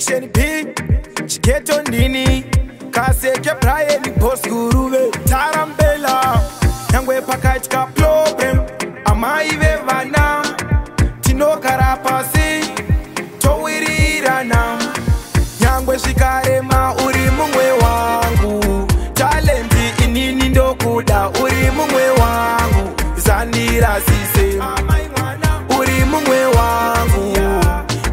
Section B, Chigeto Nini, Kaseke Brian, Boss Guruve, Tarambela, Yangwe Pakatka problem, Amaive Vana, Tino Karapasi, Towirirana, Yangwe Shikarema, Uri Mungwe Wangu, Talenti Inini Dokuda, Uri Mungwe Wangu, Zandira Sise, Uri Mungwe Wangu,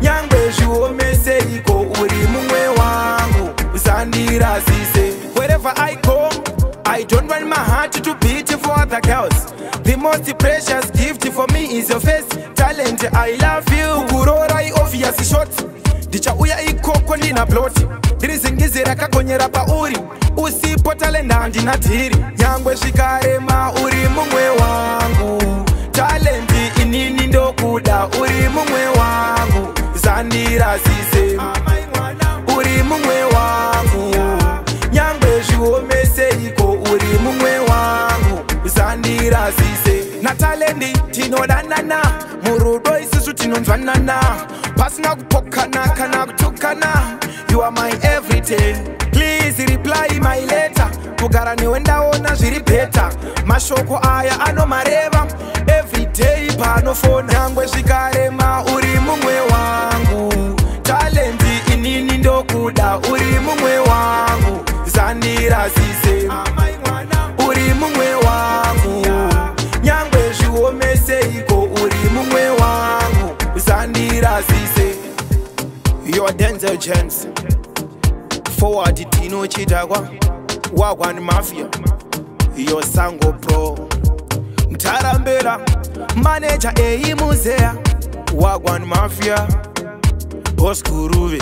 Yangwe Juo Meseiko, Uri Mungwe Wangu, Zandira Sise. Wherever I go, I don't want my heart to beat for other girls. The most precious gift for me is your face. Talent, I love you. Kurorai obvious shot. Dicha uya ikoko ndina ploti. Dirizingizira kakonyera pa uri. Usipo talenta ndina tiri. Yangwe shikarema uri mungwe wangu. Talent inini ndokuda uri mungwe wangu. Zandira Sise. Uri mungwe wangu. Yangwe juo meseiko uri mungwe wangu. Zandira Sise. Natalendi tino danana. Murudo isisu tino nzwanana. Pasna kupokana kana kutukana. You are my everything. Please reply my letter. Kugarani wenda ona jiri beta. Mashoko aya ano mareva. Every day pano phone. Yangwe shikarema uri mungwe wangu. Talenti inini ndokuda uri mungwe wangu. Zandira Sise. Uri mungwe wangu. Yangwe juo meseiko uri mungwe wangu. Zandira Sise. Your Denzel James. Forward Tino Chitagwa. Wagwan Mafia. Your Sango Pro. Mtarambela. Manager Muzea. Wagwan Mafia. Boss Guruve.